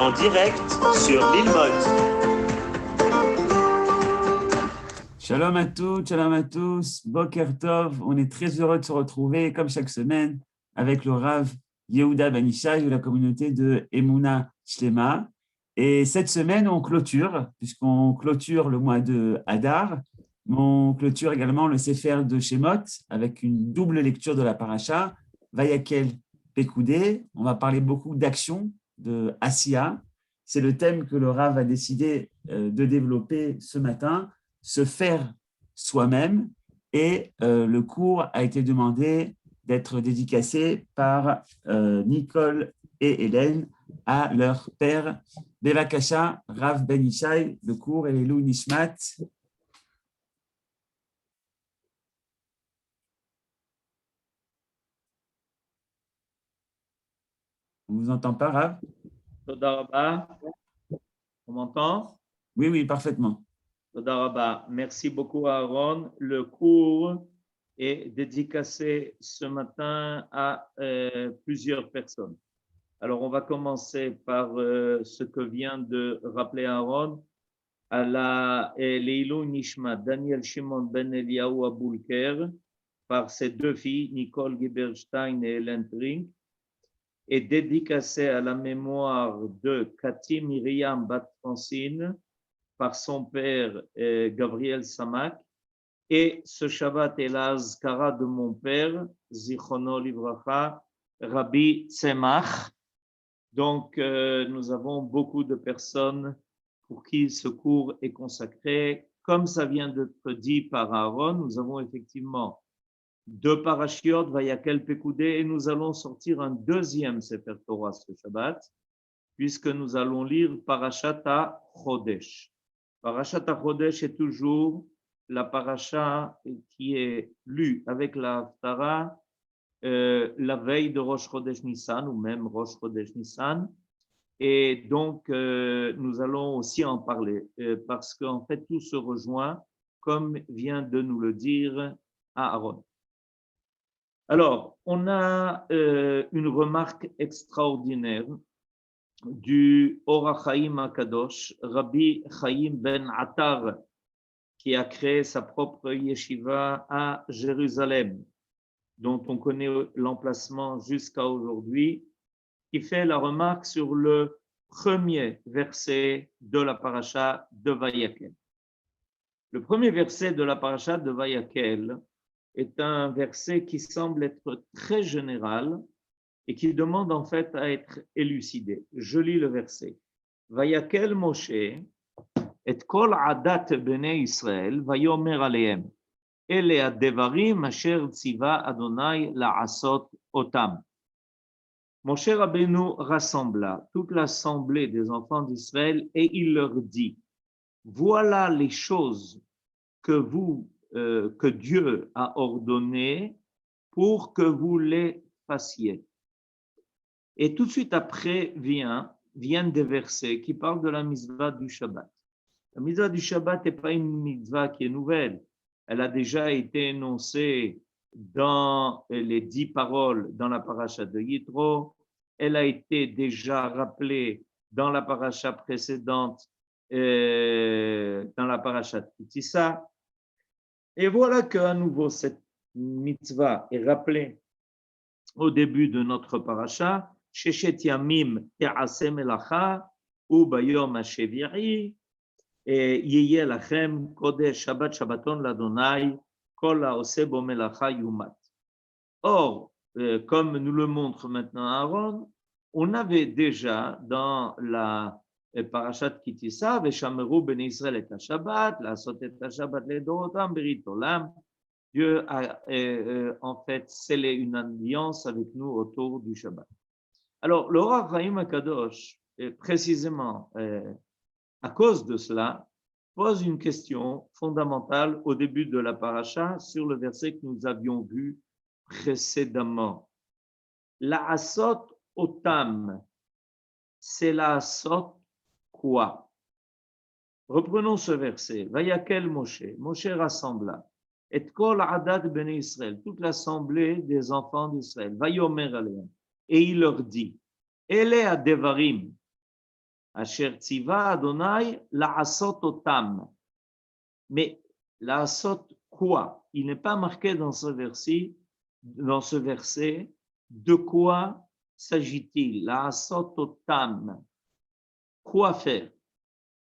en direct sur Lilmod. Shalom à tous, Boker Tov. On est très heureux de se retrouver, comme chaque semaine, avec le Rav Yehuda Ben Ishai de la communauté de Emouna Shlema. Et cette semaine, on clôture, puisqu'on clôture le mois de Hadar, mais on clôture également le Sefer de Shemot avec une double lecture de la paracha, Vayakel Pekoudé. On va parler beaucoup d'action, de Asiya. C'est le thème que le Rav a décidé de développer ce matin, se faire soi-même, et le cours a été demandé d'être dédicacé par Nicole et Hélène à leur père Bevakasha Rav Ben Ishai. Le cours est Lou Nishmat. On vous entend pas, Rav? Toda Rabba. On m'entend? Oui, parfaitement. Toda Rabba. Merci beaucoup, Aaron. Le cours est dédicacé ce matin à plusieurs personnes. Alors, on va commencer par ce que vient de rappeler Aaron, à la Leilou Nishma, Daniel Shimon Ben Eliyahu Aboulker, par ses deux filles, Nicole Giberstein et Hélène Trink, est dédicacé à la mémoire de Cathy Myriam Bat-Francine par son père Gabriel Samak. Et ce Shabbat est la Azkara de mon père, Zichrono Livracha, Rabbi Tzemach. Donc, nous avons beaucoup de personnes pour qui ce cours est consacré. Comme ça vient d'être dit par Aaron, nous avons effectivement deux parashiot, Vayakel Pekoudé, et nous allons sortir un deuxième Sefer Torah ce Shabbat, puisque nous allons lire Parashat HaChodesh. Parashat HaChodesh est toujours la parasha qui est lue avec la Haftara la veille de Rosh Chodesh Nissan, ou même Rosh Chodesh Nissan. Et donc, nous allons aussi en parler, parce qu'en fait, tout se rejoint, comme vient de nous le dire Aaron. Alors, on a une remarque extraordinaire du Or HaChaim HaKadosh, Rabbi Chaim Ben Attar, qui a créé sa propre yeshiva à Jérusalem, dont on connaît l'emplacement jusqu'à aujourd'hui, qui fait la remarque sur le premier verset de la paracha de Vayakel. Le premier verset de la paracha de Vayakel est un verset qui semble être très général et qui demande en fait à être élucidé. Je lis le verset. Vayakel Moshe et kol adat bnei Israël vayomer alehem. Ele adevarim asher tziva Adonai la'asot otam. Moshe Rabbeinu rassembla toute l'assemblée des enfants d'Israël et il leur dit, voilà les choses que Dieu a ordonnées pour que vous les fassiez. Et tout de suite après viennent des versets qui parlent de la mitzvah du Shabbat. La mitzvah du Shabbat n'est pas une mitzvah qui est nouvelle. Elle a déjà été énoncée dans les 10 paroles dans la paracha de Yitro. Elle a été déjà rappelée dans la paracha précédente, dans la paracha de Kitissa. Et voilà qu'à nouveau, cette mitzvah est rappelée au début de notre paracha. Sheshet yamim te'aseh melacha ubayom hasheviri yehye lachem kodesh shabbat shabbaton ladonai kol haoseh bo melacha yumat. Or, comme nous le montre maintenant Aaron, on avait déjà dans la parashat Kitissa, Veshameru ben Israël et Shabbat, la sotet Shabbat le dorotam berit olam. Dieu a en fait scellé une alliance avec nous autour du Shabbat. Alors, le Or HaChaim HaKadosh, précisément à cause de cela, pose une question fondamentale au début de la paracha sur le verset que nous avions vu précédemment. La asot otam, c'est la asot quoi? Reprenons ce verset. Vayakel Moshe, Moshe rassembla. Et kol adat ben Israël, toute l'assemblée des enfants d'Israël. Vayomer aleim. Et il leur dit, Ele adevarim, Asher tziva Adonai la'asot otam. Mais la'asot quoi? Il n'est pas marqué dans ce verset de quoi s'agit-il? La'asot otam. Quoi faire?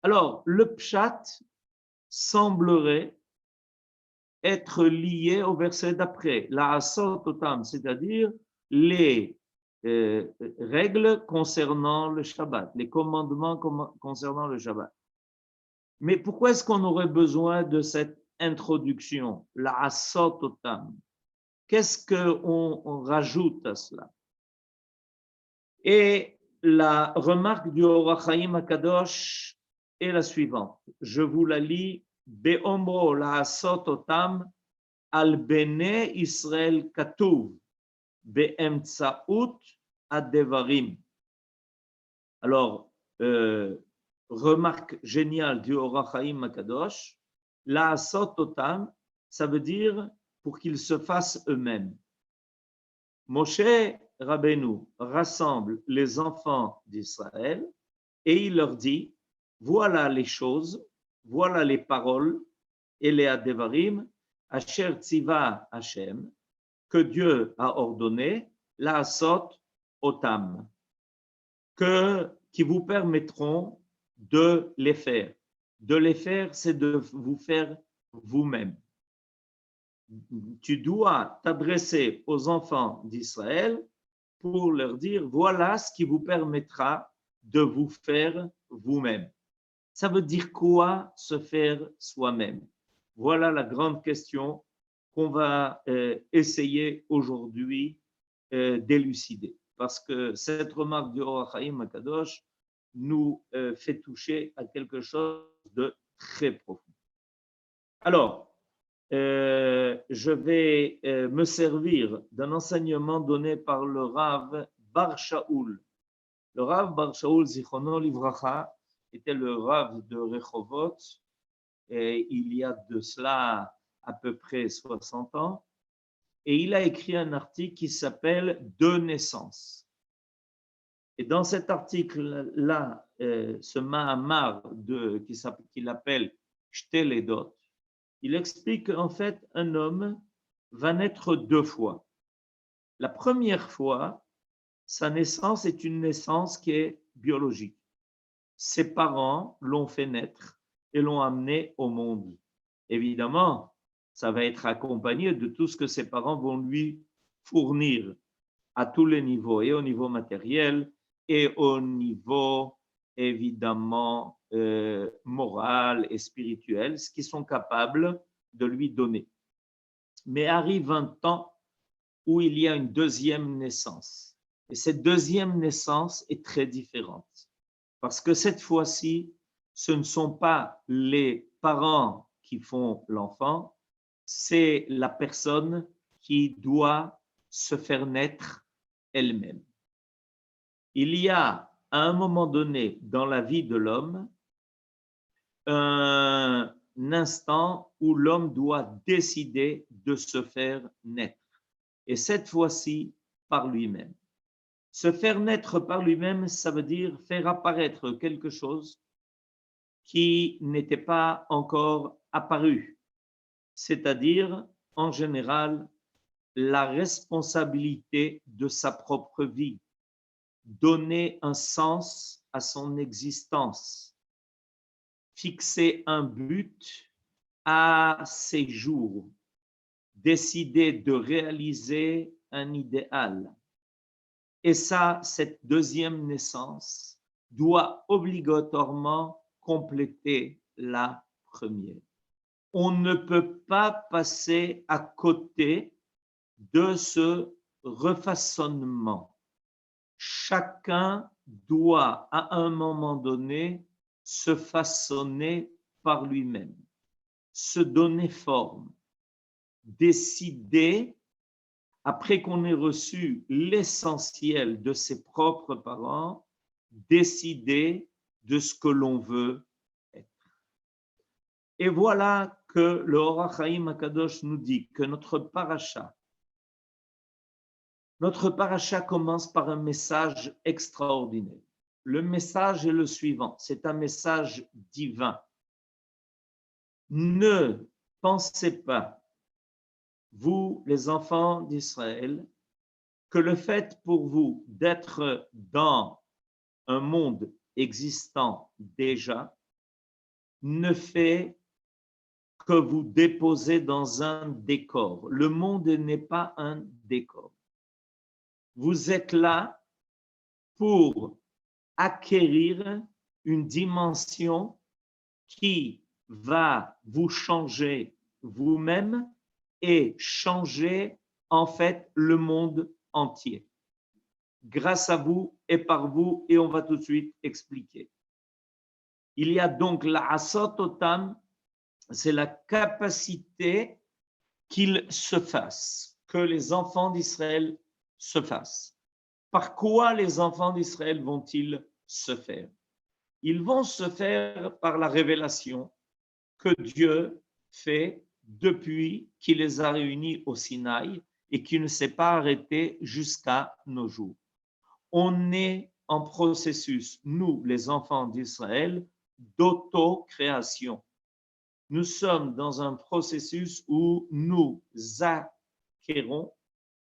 Alors, le pshat semblerait être lié au verset d'après, la'asot otam, c'est-à-dire les règles concernant le Shabbat, les commandements concernant le Shabbat. Mais pourquoi est-ce qu'on aurait besoin de cette introduction, la'asot otam? Qu'est-ce qu'on rajoute à cela? Et la remarque du Or HaChaim HaKadosh est la suivante. Je vous la lis. Be'omro la'asot otam al bene Israël katuv be'emtsaut ad-devarim. Alors, remarque géniale du Or HaChaim HaKadosh, la'asot otam, ça veut dire pour qu'ils se fassent eux-mêmes. Moshe Rabbeinu rassemble les enfants d'Israël et il leur dit, voilà les choses, voilà les paroles et les adevarim, asher tziva Hashem, que Dieu a ordonné, la'asot otam, qui vous permettront de les faire. De les faire, c'est de vous faire vous-même. Tu dois t'adresser aux enfants d'Israël pour leur dire, voilà ce qui vous permettra de vous faire vous-même. Ça veut dire quoi se faire soi-même? Voilà la grande question qu'on va essayer aujourd'hui d'élucider. Parce que cette remarque du Or HaChaim HaKadosh nous fait toucher à quelque chose de très profond. Alors, je vais me servir d'un enseignement donné par le Rav Bar Shaul. Le Rav Bar Shaul, Zichrono Livracha, était le Rav de Rehovot, et il y a de cela à peu près 60 ans, et il a écrit un article qui s'appelle « Deux naissances ». Et dans cet article-là, ce Mahamar qu'il appelle « Shteledot », il explique qu'en fait, un homme va naître deux fois. La première fois, sa naissance est une naissance qui est biologique. Ses parents l'ont fait naître et l'ont amené au monde. Évidemment, ça va être accompagné de tout ce que ses parents vont lui fournir à tous les niveaux, et au niveau matériel, et au niveau, évidemment, moral et spirituel, ce qu'ils sont capables de lui donner. Mais arrive un temps où il y a une deuxième naissance. Et cette deuxième naissance est très différente. Parce que cette fois-ci, ce ne sont pas les parents qui font l'enfant, c'est la personne qui doit se faire naître elle-même. Il y a à un moment donné dans la vie de l'homme un instant où l'homme doit décider de se faire naître. Et cette fois-ci, par lui-même. Se faire naître par lui-même, ça veut dire faire apparaître quelque chose qui n'était pas encore apparu. C'est-à-dire, en général, la responsabilité de sa propre vie, donner un sens à son existence, fixer un but à ses jours, décider de réaliser un idéal. Et ça, cette deuxième naissance doit obligatoirement compléter la première. On ne peut pas passer à côté de ce refaçonnement. Chacun doit, à un moment donné, se façonner par lui-même, se donner forme, décider, après qu'on ait reçu l'essentiel de ses propres parents, décider de ce que l'on veut être. Et voilà que le Or HaChaim HaKadosh nous dit que notre paracha commence par un message extraordinaire. le message est le suivant, c'est un message divin. Ne pensez pas, vous les enfants d'Israël, que le fait pour vous d'être dans un monde existant déjà ne fait que vous déposer dans un décor. Le monde n'est pas un décor. Vous êtes là pour acquérir une dimension qui va vous changer vous-même et changer en fait le monde entier. Grâce à vous et par vous, et on va tout de suite expliquer. Il y a donc la asot otam, c'est la capacité qu'ils se fassent, que les enfants d'Israël se fassent. Par quoi les enfants d'Israël vont-ils se faire? Ils vont se faire par la révélation que Dieu fait depuis qu'il les a réunis au Sinaï et qui ne s'est pas arrêté jusqu'à nos jours. On est en processus, nous, les enfants d'Israël, d'auto-création. Nous sommes dans un processus où nous acquérons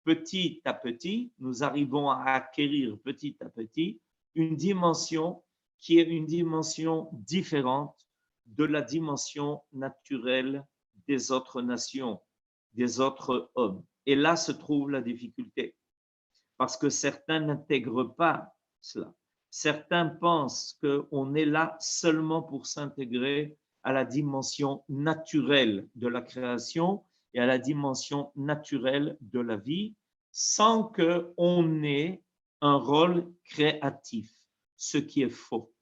petit à petit, nous arrivons à acquérir petit à petit une dimension qui est une dimension différente de la dimension naturelle des autres nations, des autres hommes. Et là se trouve la difficulté, parce que certains n'intègrent pas cela. Certains pensent qu'on est là seulement pour s'intégrer à la dimension naturelle de la création et à la dimension naturelle de la vie, sans qu'on ait un rôle créatif, ce qui est faux.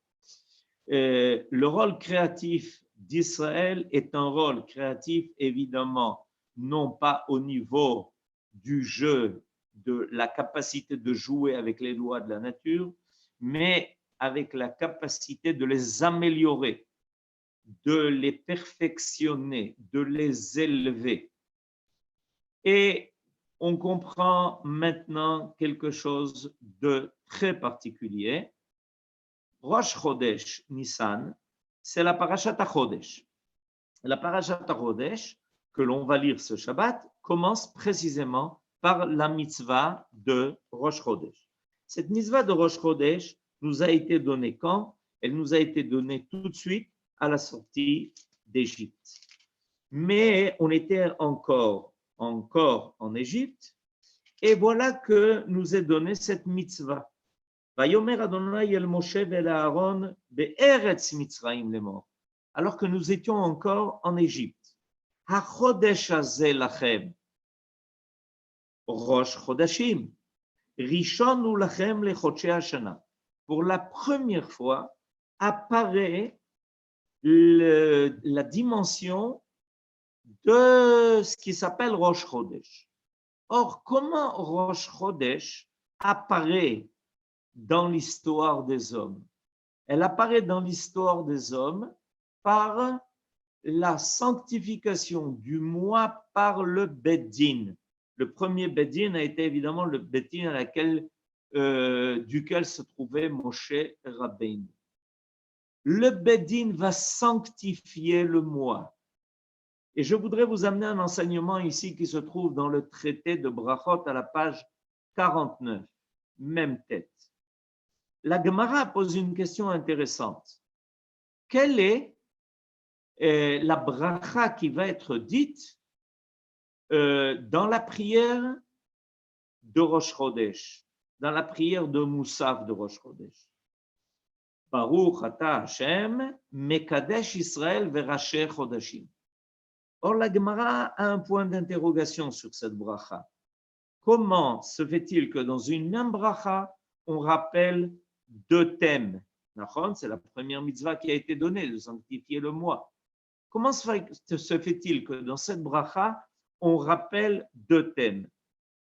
Le rôle créatif d'Israël est un rôle créatif, évidemment, non pas au niveau du jeu, de la capacité de jouer avec les lois de la nature, mais avec la capacité de les améliorer, de les perfectionner, de les élever. Et on comprend maintenant quelque chose de très particulier. Rosh Chodesh Nissan, c'est la Parashat HaChodesh. La Parashat HaChodesh, que l'on va lire ce Shabbat, commence précisément par la mitzvah de Rosh Chodesh. Cette mitzvah de Rosh Chodesh nous a été donnée quand? Elle nous a été donnée tout de suite à la sortie d'Égypte. Mais on était encore en Égypte, et voilà que nous est donnée cette mitzvah. Alors que nous étions encore en Égypte. Rosh Chodashim. Rishon lachem lechodshei hashana. Pour la première fois, apparaît la dimension de ce qui s'appelle Rosh Chodesh. Or, comment Rosh Chodesh apparaît dans l'histoire des hommes? Elle apparaît dans l'histoire des hommes par la sanctification du mois par le Beddin. Le premier Beddin a été évidemment le Beddin duquel se trouvait Moshe Rabbeinu. Le Beddin va sanctifier le mois. Et je voudrais vous amener un enseignement ici qui se trouve dans le traité de Brachot à la page 49, même tête. La Gemara pose une question intéressante. Quelle est la bracha qui va être dite dans la prière de Rosh Chodesh, dans la prière de Moussaf de Rosh Chodesh? Baruch ata Hashem, mekadesh Israël veracher chodashim. Or, la Gemara a un point d'interrogation sur cette bracha. Comment se fait-il que dans une même bracha, on rappelle deux thèmes? C'est la première mitzvah qui a été donnée, de sanctifier le mois. Comment se fait-il que dans cette bracha, on rappelle deux thèmes?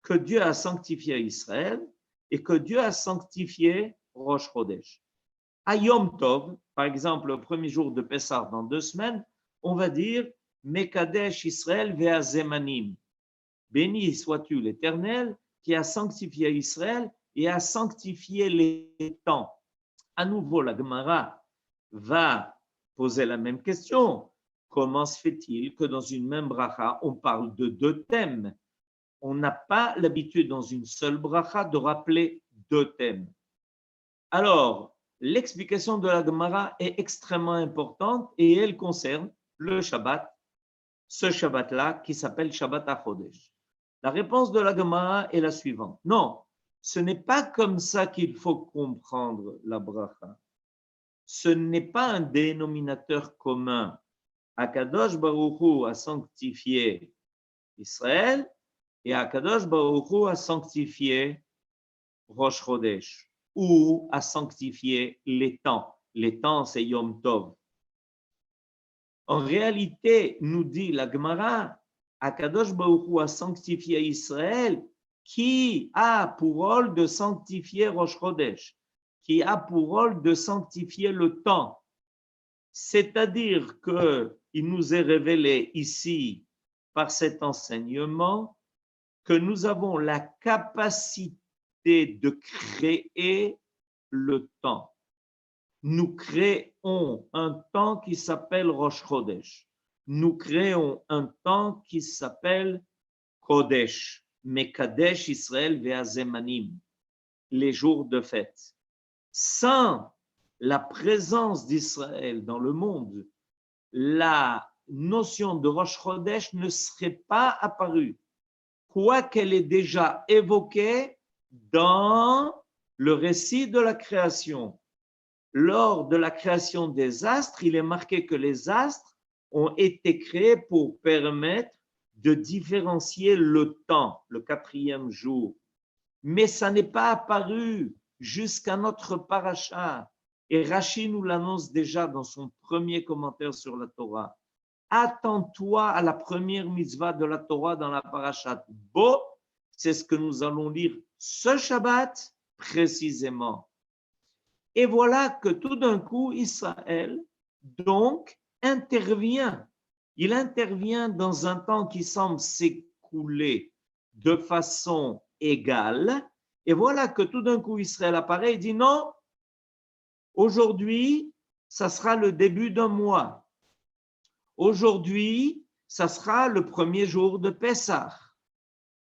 Que Dieu a sanctifié Israël et que Dieu a sanctifié Rosh Chodesh. À Yom Tov, par exemple, le premier jour de Pessah dans 2 semaines, on va dire Mekadesh Israël ve'azemanim. Béni sois-tu l'Éternel qui a sanctifié Israël et a sanctifié les temps. À nouveau, la Gemara va poser la même question. Comment se fait-il que dans une même bracha, on parle de deux thèmes? On n'a pas l'habitude dans une seule bracha de rappeler deux thèmes. Alors, l'explication de la Gemara est extrêmement importante et elle concerne le Shabbat, ce Shabbat-là qui s'appelle Shabbat HaChodesh. La réponse de la Gemara est la suivante. Non, ce n'est pas comme ça qu'il faut comprendre la bracha. Ce n'est pas un dénominateur commun. Akadosh Baruch Hu a sanctifié Israël et Akadosh Baruch Hu a sanctifié Rosh Chodesh ou a sanctifié les temps. Les temps, c'est Yom Tov. En réalité, nous dit la Gemara, Akadosh Baruch Hu a sanctifié Israël qui a pour rôle de sanctifier Rosh Chodesh, qui a pour rôle de sanctifier le temps. C'est-à-dire qu'il nous est révélé ici, par cet enseignement, que nous avons la capacité de créer le temps. Nous créons un temps qui s'appelle Rosh Chodesh. Nous créons un temps qui s'appelle Kodesh, Mekadesh Israël ve'azemanim, les jours de fête. Sans la présence d'Israël dans le monde, la notion de Rosh Chodesh ne serait pas apparue, quoiqu'elle est déjà évoquée dans le récit de la création. Lors de la création des astres, il est marqué que les astres ont été créés pour permettre de différencier le temps, le quatrième jour. Mais ça n'est pas apparu jusqu'à notre paracha. Et Rashi nous l'annonce déjà dans son premier commentaire sur la Torah. Attends-toi à la première mitzvah de la Torah dans la parashat Bo. C'est ce que nous allons lire ce Shabbat précisément. Et voilà que tout d'un coup, Israël, donc, intervient. Il intervient dans un temps qui semble s'écouler de façon égale. Et voilà que tout d'un coup, Israël apparaît et dit non, aujourd'hui, ça sera le début d'un mois. Aujourd'hui, ça sera le premier jour de Pessah,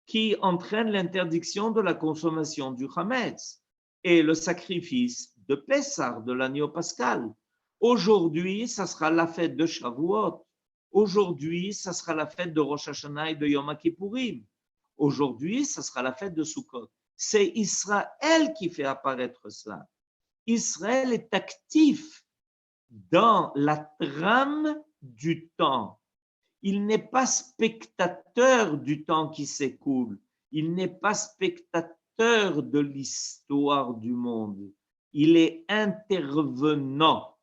qui entraîne l'interdiction de la consommation du Hametz et le sacrifice de Pessah, de l'agneau pascal. Aujourd'hui, ça sera la fête de Shavuot. Aujourd'hui, ça sera la fête de Rosh Hashanah et de Yom Kippourim. Aujourd'hui, ça sera la fête de Sukkot. C'est Israël qui fait apparaître cela. Israël est actif dans la trame du temps. Il n'est pas spectateur du temps qui s'écoule. Il n'est pas spectateur de l'histoire du monde. Il est intervenant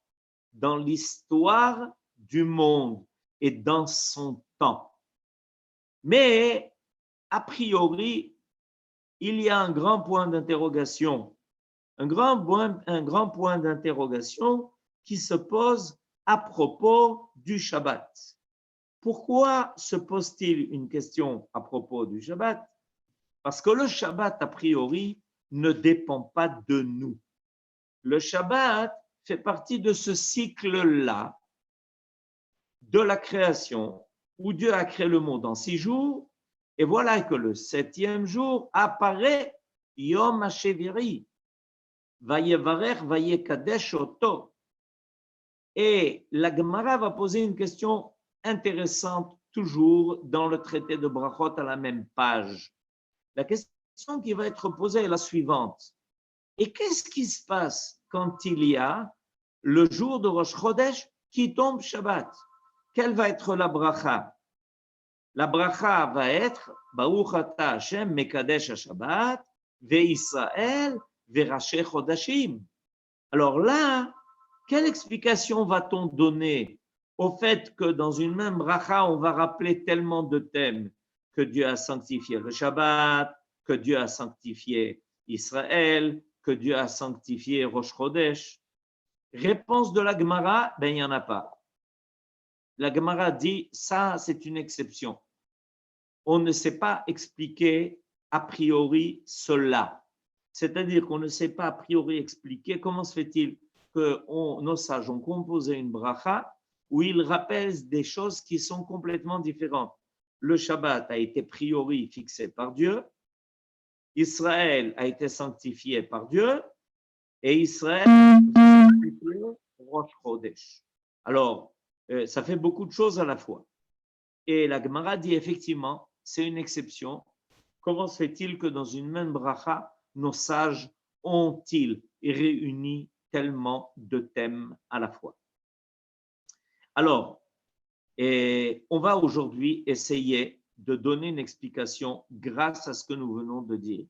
dans l'histoire du monde et dans son temps. Mais, a priori, il y a un grand point d'interrogation. Un grand point d'interrogation qui se pose à propos du Shabbat. Pourquoi se pose-t-il une question à propos du Shabbat? Parce que le Shabbat, a priori, ne dépend pas de nous. Le Shabbat fait partie de ce cycle-là de la création, où Dieu a créé le monde en 6 jours, et voilà que le 7e jour apparaît Yom HaSheviri, Vayevarech, Vayekadesh Oto. Et la Gemara va poser une question intéressante, toujours dans le traité de Brachot à la même page. La question qui va être posée est la suivante. Et qu'est-ce qui se passe quand il y a le jour de Rosh Chodesh qui tombe Shabbat? Quelle va être la bracha? La bracha va être Baruch ata Hashem mekadesh ha-Shabbat ve'Israël ve'raché chodashim. Alors là, quelle explication va-t-on donner au fait que dans une même bracha, on va rappeler tellement de thèmes, que Dieu a sanctifié le Shabbat, que Dieu a sanctifié Israël, que Dieu a sanctifié Rosh Chodesh? Réponse de la Gemara, il n'y en a pas. La Gemara dit, ça c'est une exception. On ne sait pas expliquer a priori cela. C'est-à-dire qu'on ne sait pas a priori expliquer comment se fait-il que nos sages ont composé une bracha où ils rappellent des choses qui sont complètement différentes. Le Shabbat a été a priori fixé par Dieu, Israël a été sanctifié par Dieu, et Israël a sanctifié Rosh Chodesh. Alors, ça fait beaucoup de choses à la fois. Et la Gemara dit effectivement, c'est une exception. Comment se fait-il que dans une même bracha, nos sages ont-ils réuni tellement de thèmes à la fois? Alors, on va aujourd'hui essayer de donner une explication grâce à ce que nous venons de dire.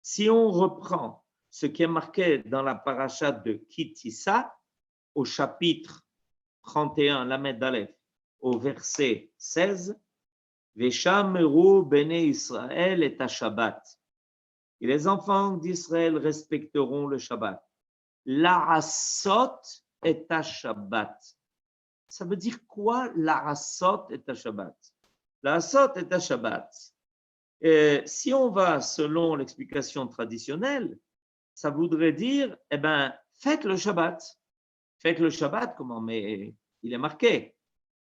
Si on reprend ce qui est marqué dans la paracha de Ki-Tisa, au chapitre 31, Lamed Aleph, au verset 16, Veshameru bene Israël et à Shabbat. Et les enfants d'Israël respecteront le Shabbat. L'Arasot est à Shabbat. Ça veut dire quoi, l'Arasot est à Shabbat? L'Arasot est à Shabbat. Si on va selon l'explication traditionnelle, ça voudrait dire, faites le Shabbat. Faites le Shabbat, comment? Mais il est marqué.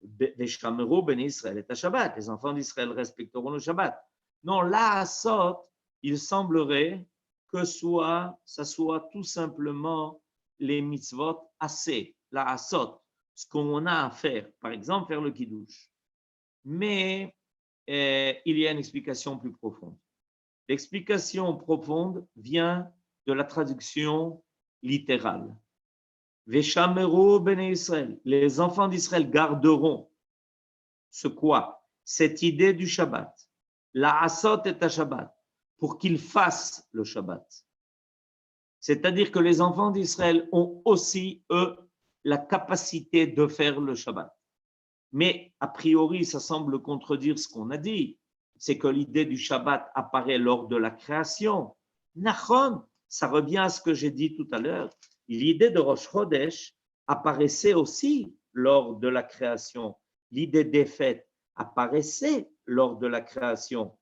Veshameru bene Israël et à Shabbat. Les enfants d'Israël respecteront le Shabbat. Non, l'Arasot, il semblerait que ça soit tout simplement les mitzvot assez, l'Arasot, ce qu'on a à faire. Par exemple, faire le Kiddush. Mais il y a une explication plus profonde. L'explication profonde vient de la traduction littérale. Veshameru bene Israël, les enfants d'Israël garderont ce quoi? Cette idée du Shabbat. La asot est à Shabbat, pour qu'ils fassent le Shabbat. C'est-à-dire que les enfants d'Israël ont aussi, eux, la capacité de faire le Shabbat. Mais a priori, ça semble contredire ce qu'on a dit. C'est que l'idée du Shabbat apparaît lors de la création. Nachon, ça revient à ce que j'ai dit tout à l'heure. L'idée de Rosh Chodesh apparaissait aussi lors de la création. L'idée des fêtes apparaissait lors de la création.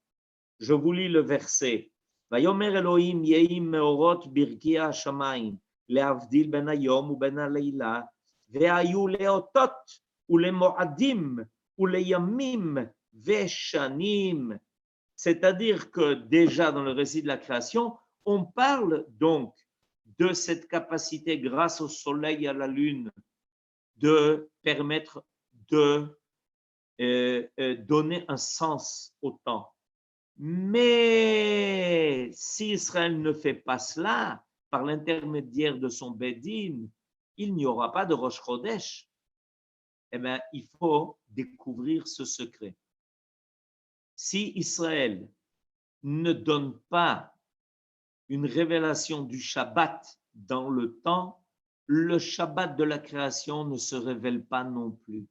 Je vous lis le verset. Vayomer Elohim yeim meorot birkia hashamayim leavdil ben hayom u ben halayla vehayu leotot ou les moadim ou les yamim veshanim. C'est-à-dire que déjà dans le récit de la création, on parle donc de cette capacité grâce au soleil et à la lune de permettre de donner un sens au temps. Mais si Israël ne fait pas cela, par l'intermédiaire de son Bédine, il n'y aura pas de Rosh Chodesh. Il faut découvrir ce secret. Si Israël ne donne pas une révélation du Shabbat dans le temps, le Shabbat de la création ne se révèle pas non plus.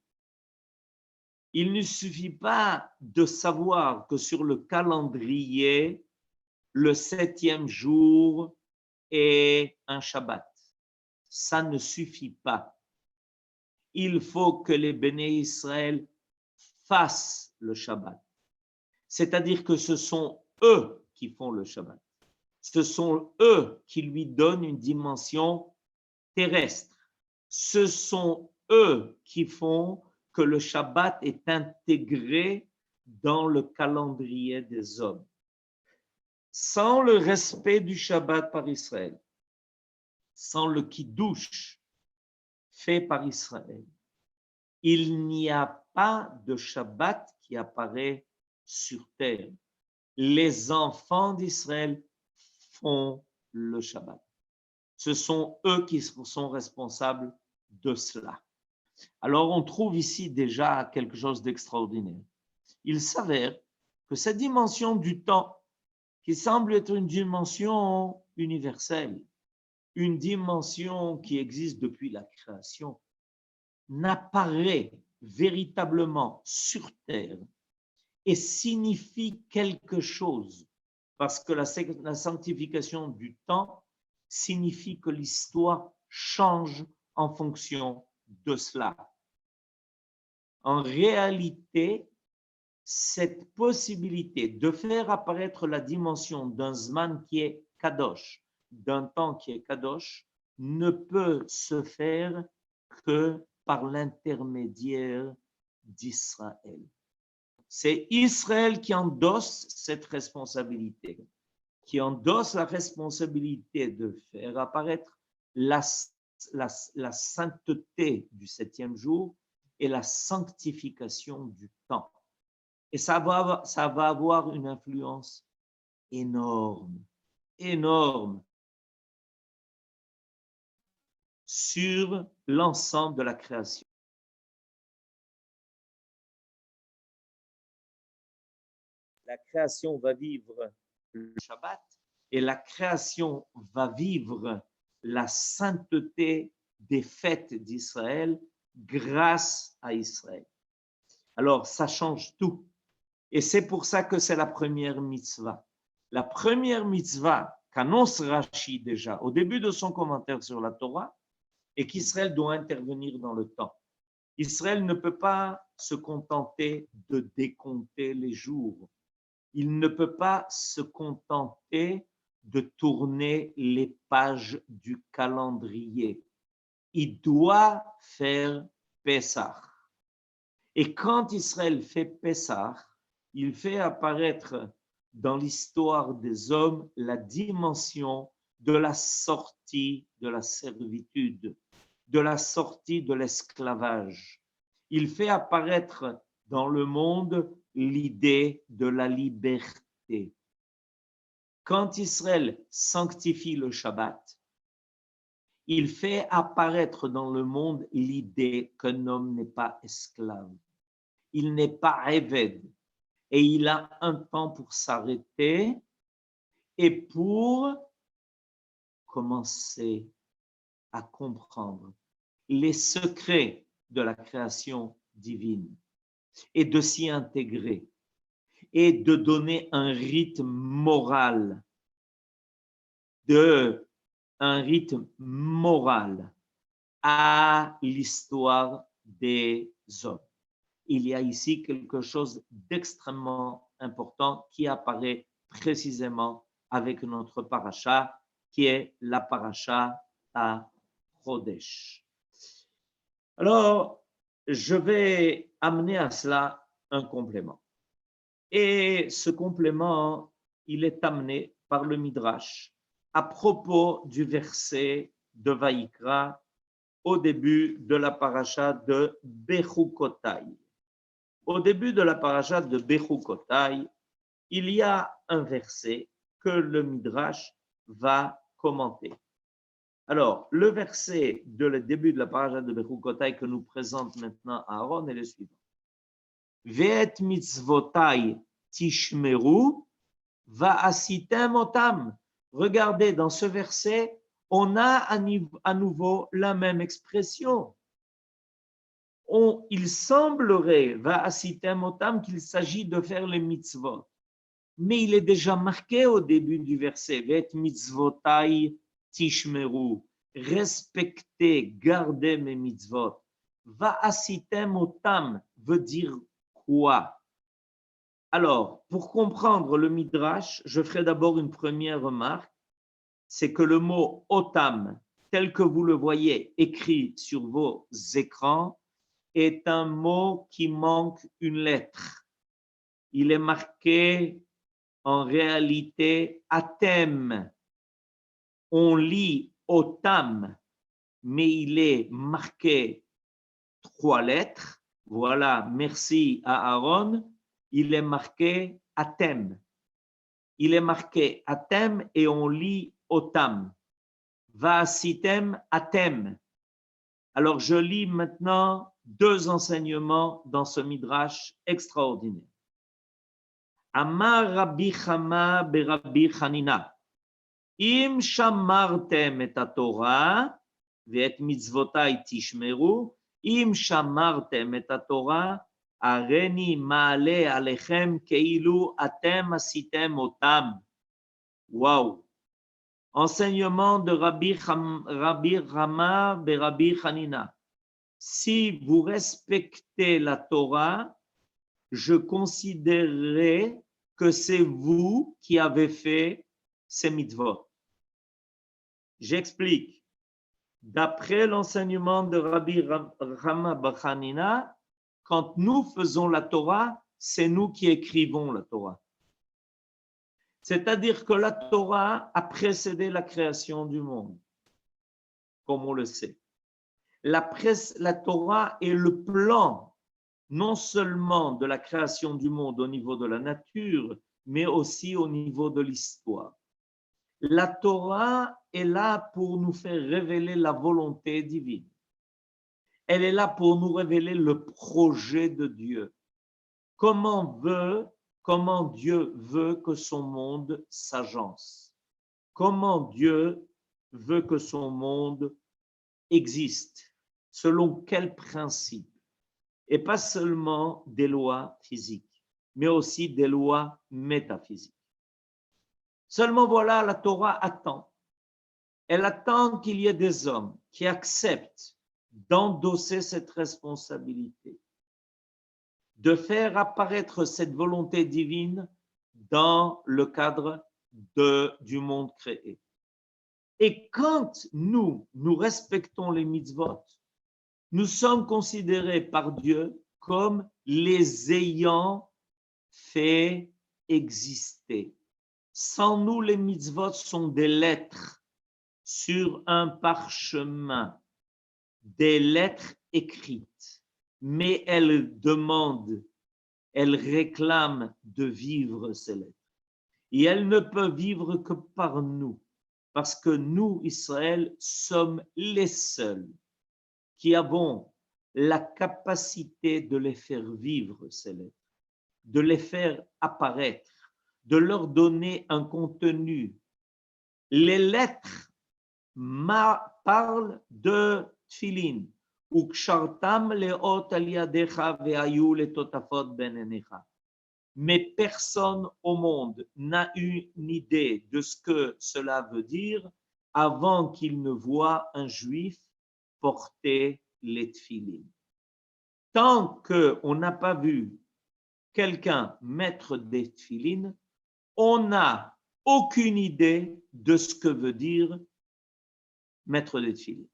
Il ne suffit pas de savoir que sur le calendrier, le 7e jour est un Shabbat. Ça ne suffit pas. Il faut que les Béné Israël fassent le Shabbat. C'est-à-dire que ce sont eux qui font le Shabbat. Ce sont eux qui lui donnent une dimension terrestre. Ce sont eux qui font que le Shabbat est intégré dans le calendrier des hommes. Sans le respect du Shabbat par Israël, sans le Kiddush fait par Israël, il n'y a pas de Shabbat qui apparaît sur terre. Les enfants d'Israël font le Shabbat. Ce sont eux qui sont responsables de cela. Alors, on trouve ici déjà quelque chose d'extraordinaire. Il s'avère que cette dimension du temps, qui semble être une dimension universelle, une dimension qui existe depuis la création, n'apparaît véritablement sur terre et signifie quelque chose, parce que la sanctification du temps signifie que l'histoire change en fonction de cela. En réalité, cette possibilité de faire apparaître la dimension d'un Zman qui est kadosh, d'un temps qui est kadosh, ne peut se faire que par l'intermédiaire d'Israël. C'est Israël qui endosse cette responsabilité, qui endosse la responsabilité de faire apparaître la sainteté du septième jour et la sanctification du temps. Et ça va avoir une influence énorme sur l'ensemble de la création. La création va vivre le Shabbat et la création va vivre la sainteté des fêtes d'Israël grâce à Israël. Alors, ça change tout. Et c'est pour ça que c'est la première mitzvah. La première mitzvah qu'annonce Rashi déjà au début de son commentaire sur la Torah est qu'Israël doit intervenir dans le temps. Israël ne peut pas se contenter de décompter les jours. Il ne peut pas se contenter de tourner les pages du calendrier. Il doit faire Pessah. Et quand Israël fait Pessah, il fait apparaître dans l'histoire des hommes la dimension de la sortie de la servitude, de la sortie de l'esclavage. Il fait apparaître dans le monde l'idée de la liberté. Quand Israël sanctifie le Shabbat, il fait apparaître dans le monde l'idée qu'un homme n'est pas esclave. Il n'est pas évêque. Et il a un temps pour s'arrêter et pour commencer à comprendre les secrets de la création divine et de s'y intégrer et de donner un rythme moral, à l'histoire des hommes. Il y a ici quelque chose d'extrêmement important qui apparaît précisément avec notre paracha, qui est la paracha à Chodesh. Alors, je vais amener à cela un complément. Et ce complément, il est amené par le Midrash à propos du verset de Vaïkra au début de la paracha de Bechukotai. Au début de la paracha de Bechukotai, il y a un verset que le Midrash va commenter. Alors, le verset de le début de la paracha de Bechukotai que nous présente maintenant Aaron est le suivant. Ve'et mitzvotai tishmeru va'asitem otam. Regardez, dans ce verset, on a à nouveau la même expression. Il semblerait, va'asitem otam, qu'il s'agit de faire les mitzvot. Mais il est déjà marqué au début du verset, Ve'et mitzvotai tishmeru, respectez, gardez mes mitzvot. Va'asitem otam veut dire quoi? Alors, pour comprendre le Midrash, je ferai d'abord une première remarque, c'est que le mot otam, tel que vous le voyez écrit sur vos écrans, est un mot qui manque une lettre. Il est marqué en réalité atem. On lit otam, mais il est marqué 3 lettres. Voilà, merci à Aaron. Il est marqué atem. Il est marqué atem et on lit otam. Va'asitem atem. Alors je lis maintenant 2 enseignements dans ce midrash extraordinaire. Amar Rabbi Chama beRabbi Chanina. Im shamartem et haTorah ve'et mitzvotai tishmeru. Im shamartem et haTorah areni ma'ale alechem keilu atem asitem otam. Wow! Enseignement de Rabbi Chama beRabbi Chanina. Si vous respectez la Torah, je considérerai que c'est vous qui avez fait ces mitzvot. J'explique. D'après l'enseignement de Rabbi Rama bar Hanina, quand nous faisons la Torah, c'est nous qui écrivons la Torah. C'est-à-dire que la Torah a précédé la création du monde, comme on le sait. La Torah est le plan, non seulement de la création du monde au niveau de la nature, mais aussi au niveau de l'histoire. La Torah est là pour nous faire révéler la volonté divine. Elle est là pour nous révéler le projet de Dieu. Comment Dieu veut que son monde s'agence. Comment Dieu veut que son monde existe. Selon quels principes. Et pas seulement des lois physiques, mais aussi des lois métaphysiques. Seulement voilà, la Torah attend. Elle attend qu'il y ait des hommes qui acceptent d'endosser cette responsabilité, de faire apparaître cette volonté divine dans le cadre du monde créé. Et quand nous respectons les mitzvot, nous sommes considérés par Dieu comme les ayant fait exister. Sans nous, les mitzvot sont des lettres sur un parchemin, des lettres écrites, mais elles demandent, elles réclament de vivre ces lettres. Et elles ne peuvent vivre que par nous, parce que nous, Israël, sommes les seuls qui avons la capacité de les faire vivre, ces lettres, de les faire apparaître, de leur donner un contenu. Les lettres parlent de Tfilin. Mais personne au monde n'a eu une idée de ce que cela veut dire avant qu'il ne voit un juif porter les tfilin. Tant qu'on n'a pas vu quelqu'un mettre des tfilin, on n'a aucune idée de ce que veut dire mettre des tfilin.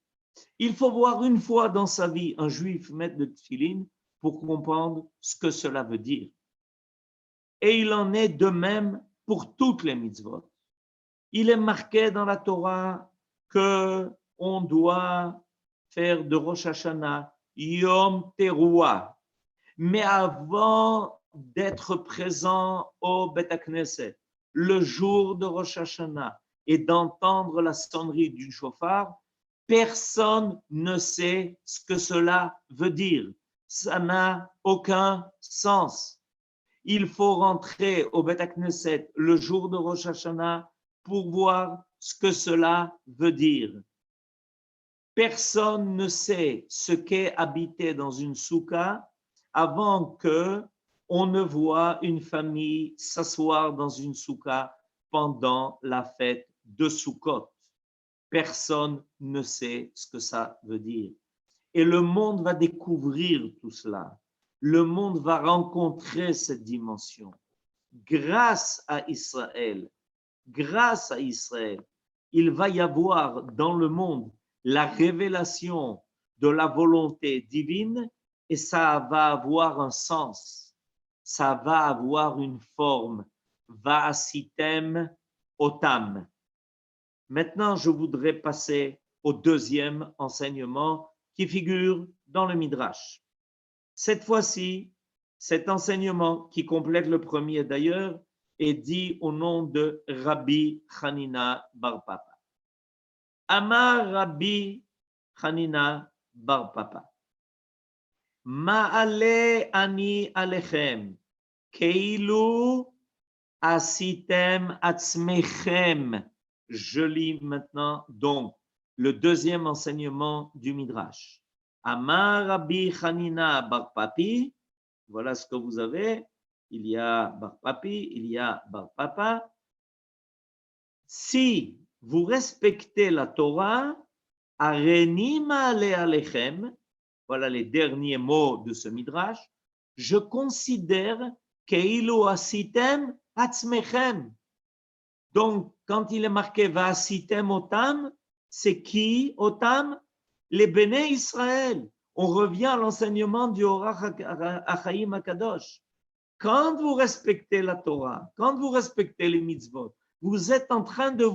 Il faut voir une fois dans sa vie un juif mettre des tfilin pour comprendre ce que cela veut dire. Et il en est de même pour toutes les mitzvot. Il est marqué dans la Torah qu'on doit faire de Rosh Hashanah Yom Teruah. Mais avant d'être présent au Bet HaKnesset, le jour de Rosh Hashanah, et d'entendre la sonnerie du shofar, personne ne sait ce que cela veut dire. Ça n'a aucun sens. Il faut rentrer au Bet HaKnesset le jour de Rosh Hashanah pour voir ce que cela veut dire. Personne ne sait ce qu'est habiter dans une soukha avant que on ne voit une famille s'asseoir dans une soukha pendant la fête de Sukkot. Personne ne sait ce que ça veut dire. Et le monde va découvrir tout cela. Le monde va rencontrer cette dimension. Grâce à Israël, il va y avoir dans le monde la révélation de la volonté divine et ça va avoir un sens, ça va avoir une forme. Va'asitem otam. Maintenant, je voudrais passer au deuxième enseignement qui figure dans le Midrash. Cette fois-ci, cet enseignement qui complète le premier d'ailleurs est dit au nom de Rabbi Hanina bar Papa. Amar Rabbi Hanina bar Papa. Ma'ale ani alechem, keilu asitem atzmechem. Je lis maintenant donc le deuxième enseignement du Midrash. Amar Rabbi Hanina bar Papi, voilà ce que vous avez. Il y a bar Papi, il y a bar Papa. Si vous respectez la Torah, areni ma'ale alechem, voilà les derniers mots de ce Midrash, je considère keilu asitem atzmechem. Donc, quand il est marqué Va'asitem otam, C'est qui, Otam? Les Béné Israël. On revient à l'enseignement du Orach HaChaim HaKadosh. Quand vous respectez la Torah, quand vous respectez les mitzvot, vous êtes en train de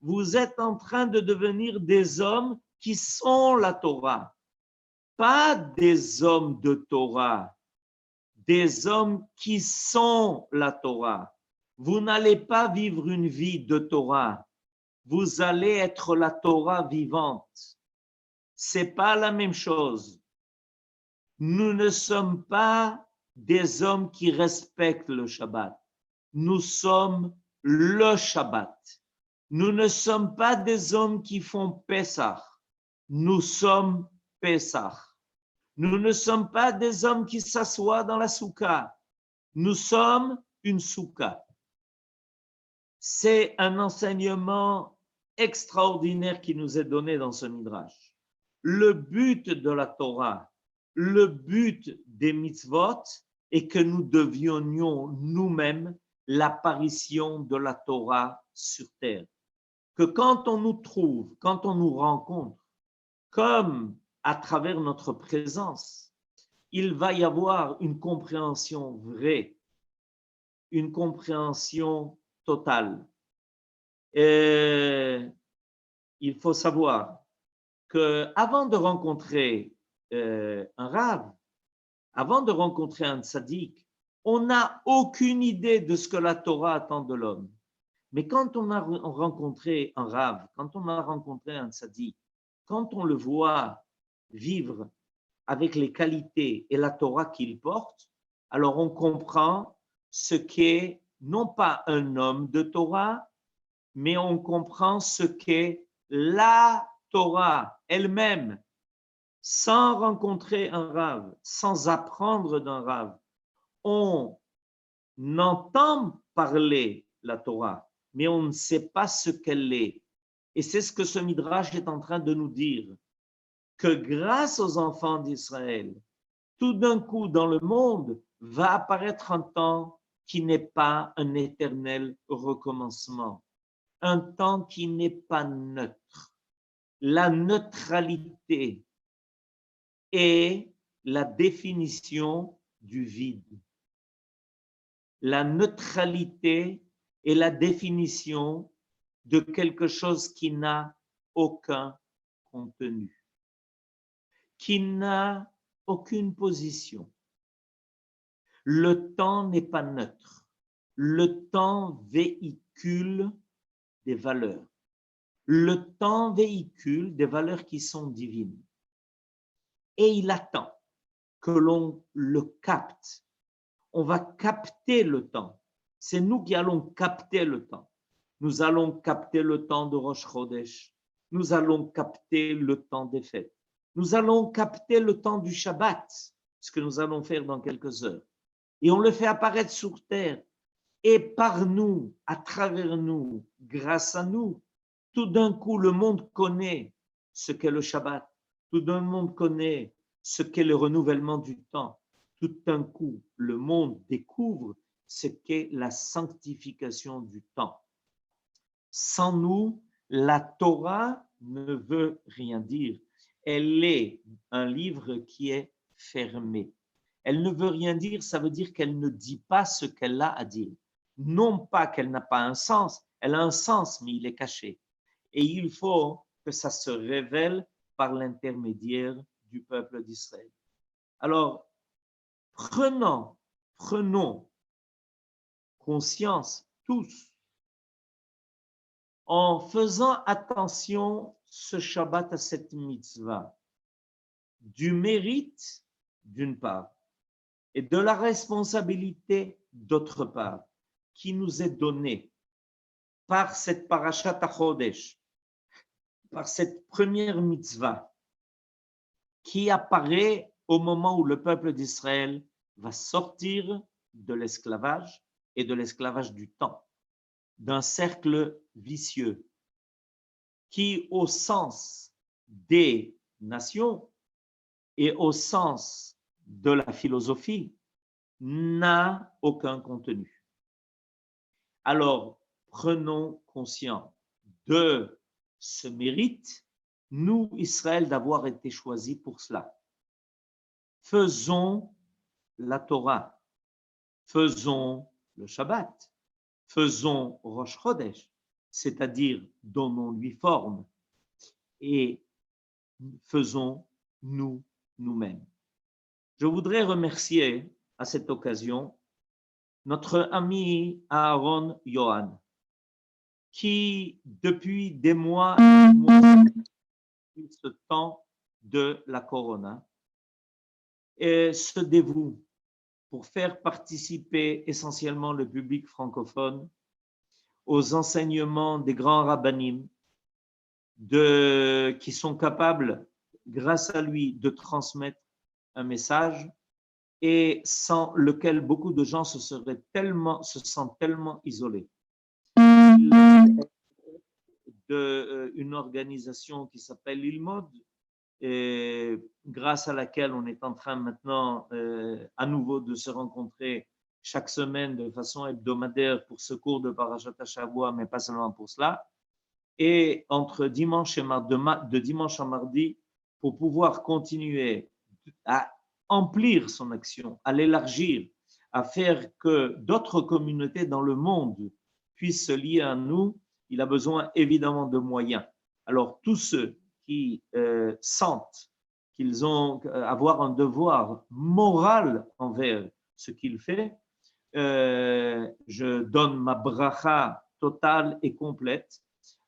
vous êtes en train de devenir des hommes qui sont la Torah. Pas des hommes de Torah, des hommes qui sont la Torah. Vous n'allez pas vivre une vie de Torah. Vous allez être la Torah vivante. C'est pas la même chose. Nous ne sommes pas des hommes qui respectent le Shabbat. Nous sommes le Shabbat. Nous ne sommes pas des hommes qui font Pessah. Nous sommes Pessah. Nous ne sommes pas des hommes qui s'assoient dans la soukha. Nous sommes une soukha. C'est un enseignement extraordinaire qui nous est donné dans ce midrash. Le but de la Torah, le but des mitzvot est que nous devenions nous-mêmes l'apparition de la Torah sur terre. Que quand on nous trouve, quand on nous rencontre, comme à travers notre présence, il va y avoir une compréhension vraie, une compréhension totale. Et il faut savoir qu'avant de rencontrer un rav, avant de rencontrer un tzaddik, on n'a aucune idée de ce que la Torah attend de l'homme. Mais quand on a rencontré un rav, quand on a rencontré un tzaddik, quand on le voit vivre avec les qualités et la Torah qu'il porte, alors on comprend ce qu'est non pas un homme de Torah, mais on comprend ce qu'est la Torah elle-même. Sans rencontrer un rav, sans apprendre d'un rav, on entend parler la Torah, mais on ne sait pas ce qu'elle est. Et c'est ce que ce midrash est en train de nous dire, que grâce aux enfants d'Israël, tout d'un coup dans le monde va apparaître un temps qui n'est pas un éternel recommencement, un temps qui n'est pas neutre. La neutralité est la définition du vide. La neutralité est la définition de quelque chose qui n'a aucun contenu, qui n'a aucune position. Le temps n'est pas neutre. Le temps véhicule des valeurs. Le temps véhicule des valeurs qui sont divines. Et il attend que l'on le capte. On va capter le temps. C'est nous qui allons capter le temps. Nous allons capter le temps de Rosh Chodesh. Nous allons capter le temps des fêtes. Nous allons capter le temps du Shabbat, ce que nous allons faire dans quelques heures. Et on le fait apparaître sur terre. Et par nous, à travers nous, grâce à nous, tout d'un coup, le monde connaît ce qu'est le Shabbat. Tout d'un monde connaît ce qu'est le renouvellement du temps. Tout d'un coup, le monde découvre ce qu'est la sanctification du temps. Sans nous, la Torah ne veut rien dire. Elle est un livre qui est fermé. Elle ne veut rien dire, ça veut dire qu'elle ne dit pas ce qu'elle a à dire. Non pas qu'elle n'a pas un sens, elle a un sens, mais il est caché. Et il faut que ça se révèle par l'intermédiaire du peuple d'Israël. Alors, prenons conscience tous, en faisant attention ce Shabbat à cette mitzvah, du mérite d'une part et de la responsabilité d'autre part, qui nous est donnée par cette parashat HaChodesh, par cette première mitzvah qui apparaît au moment où le peuple d'Israël va sortir de l'esclavage et de l'esclavage du temps, d'un cercle vicieux qui, au sens des nations et au sens de la philosophie, n'a aucun contenu. Alors, prenons conscience de ce mérite, nous, Israël, d'avoir été choisis pour cela. Faisons la Torah, faisons le Shabbat, faisons Rosh Chodesh, c'est-à-dire donnons-lui forme et faisons nous-mêmes. Je voudrais remercier à cette occasion notre ami Aaron Yohan, qui depuis des mois, ce temps de la Corona, et se dévoue pour faire participer essentiellement le public francophone aux enseignements des grands rabbinim qui sont capables, grâce à lui, de transmettre un message et sans lequel beaucoup de gens se sentent tellement isolés. Une organisation qui s'appelle Ilmod, et grâce à laquelle on est en train maintenant à nouveau de se rencontrer chaque semaine de façon hebdomadaire pour ce cours de Parashat Shavua, mais pas seulement pour cela, et entre dimanche et de dimanche à mardi, pour pouvoir continuer à emplir son action, à l'élargir, à faire que d'autres communautés dans le monde puissent se lier à nous, il a besoin évidemment de moyens. Alors tous ceux qui sentent qu'ils ont avoir un devoir moral envers ce qu'il fait, je donne ma bracha totale et complète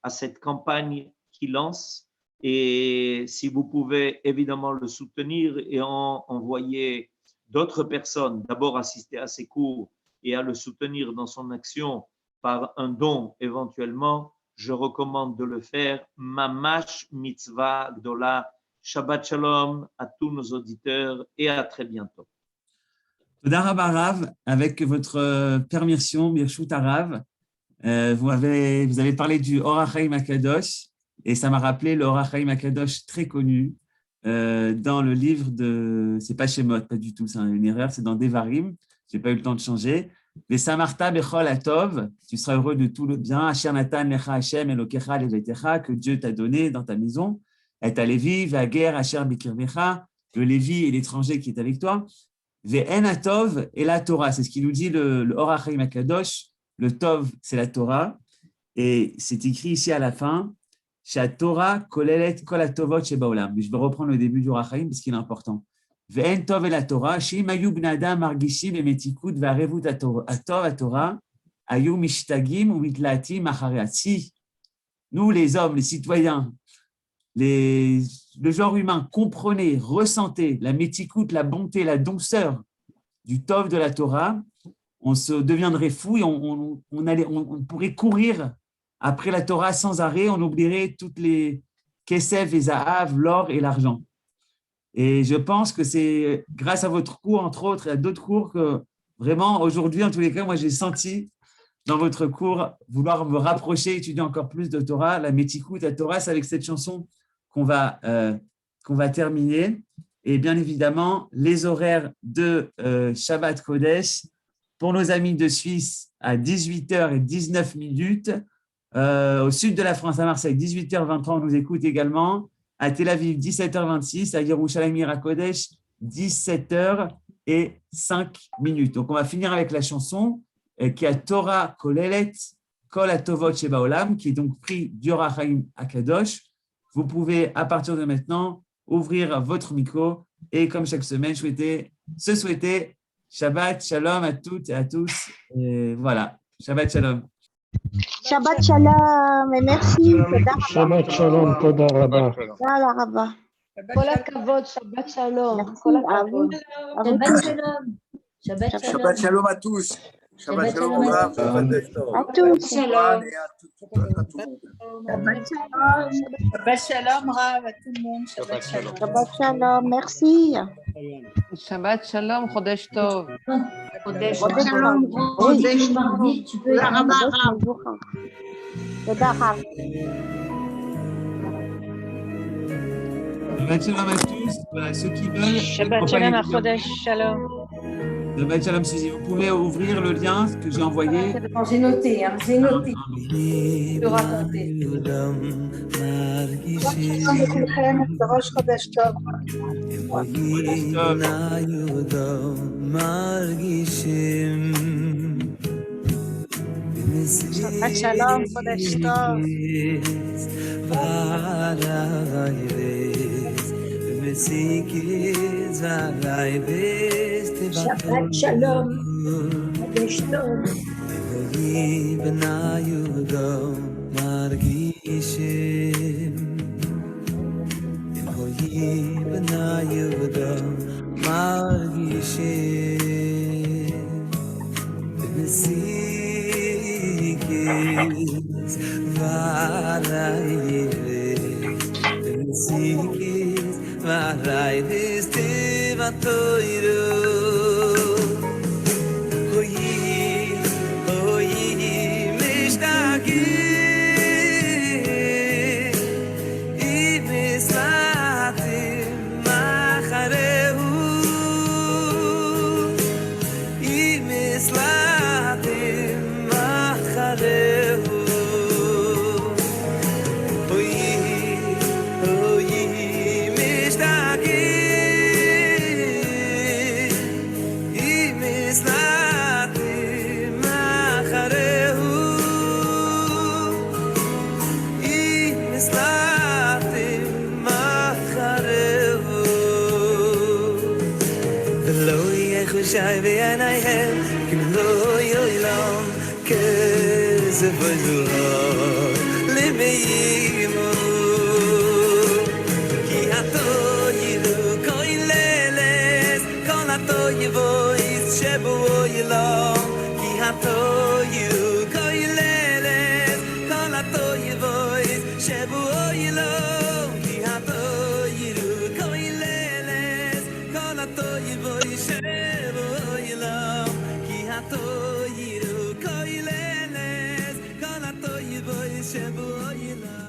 à cette campagne qu'il lance. Et si vous pouvez évidemment le soutenir et envoyer d'autres personnes, d'abord assister à ses cours et à le soutenir dans son action par un don éventuellement, je recommande de le faire. Mamash mitzvah gdola. Shabbat shalom à tous nos auditeurs et à très bientôt. Toda Rabba Rav, avec votre permission, Birshut Harav, vous avez parlé du Or HaChaim HaKadosh, et ça m'a rappelé le Or HaChaim HaKadosh très connu dans le livre de, c'est pas Shemot, pas du tout, c'est une erreur, c'est dans Devarim, j'ai pas eu le temps de changer. Les Samarta Bechol Atov, tu seras heureux de tout le bien, Asher Natan Lecha Hashem Elokecha Levetecha, que Dieu t'a donné dans ta maison, et ta Lévi, Vager Asher Bekirvecha, le Lévi et l'étranger qui est avec toi. Ve'en Atov et la Torah, c'est ce qu'il nous dit le Or HaChaim HaKadosh. Le Tov, c'est la Torah, et c'est écrit ici à la fin, Sha Torah kolelet kol hatovot shebaolam. Je vais reprendre le début du Or HaChaim parce qu'il est important. Ve'en Tov et la Torah, she'im hayu bnei adam margishim bemetikut ve'arevut atov haTorah, hayu mishtagim u'mitlaatim acharei. Si nous, les hommes, les citoyens, le genre humain, comprenez, ressentez la métikout, la bonté, la douceur du Tov de la Torah, on se deviendrait fou et on pourrait courir après la Torah sans arrêt, on oublierait toutes les kesef et zahav, l'or et l'argent. Et je pense que c'est grâce à votre cours, entre autres, et à d'autres cours, que vraiment, aujourd'hui, en tous les cas, moi, j'ai senti dans votre cours vouloir me rapprocher, étudier encore plus de Torah. La métikout, la Torah, c'est avec cette chanson qu'on va terminer. Et bien évidemment, les horaires de Shabbat Kodesh, pour nos amis de Suisse, à 18h19, au sud de la France, à Marseille, 18h23, on nous écoute également, à Tel Aviv, 17h26, à Yerushalayim Ira Kodesh, 17h05. Donc, on va finir avec la chanson qui a Torah Kolelet Kol HaTovot Shebaolam, qui est donc pris du Or HaChaim HaKadosh. Vous pouvez, à partir de maintenant, ouvrir votre micro et, comme chaque semaine, souhaiter Shabbat Shalom à toutes et à tous. Et voilà, Shabbat Shalom. Shabbat Shalom et merci. Shabbat Shalom, Toda Rabba. Toda Rabba. כל הכבוד, שבת שלום. Merci. כל הכבוד. Shabbat Shabbat Shalom à tous. Shabbat Shalom au Rav. à tous. Shalom. Et à tout le monde. Shabbat Shalom, Rav, à tout le monde. Shabbat Shalom. Shabbat Shalom. Merci. Shabbat Shalom, Chodesh Tov. Chodesh Shalom. Chodesh Tov. Toda Rabba. Toda Rabba. Shabbat Shalom à tous. Voilà, ceux qui veulent. Shabbat Shalom, Chodesh Shalom. Shabbat Shalom Suzy. Vous pouvez ouvrir le lien que j'ai envoyé. J'ai noté, j'ai noté. Je peux raconter. שלום לכולכם, ראש חודש טוב. שבת שלום, חודש טוב. שבת שלום, חודש טוב. Shai ve'anayhem kim lo yolam kezevozor lemeyimu ki ato yilu koileles kol ato yivois shebu yolam ki ato yilu koileles kol ato yivois shebu yolam ki ato yilu koileles kol ato yivois shebu Yiru koileles, kol atoy boy shebu yilam.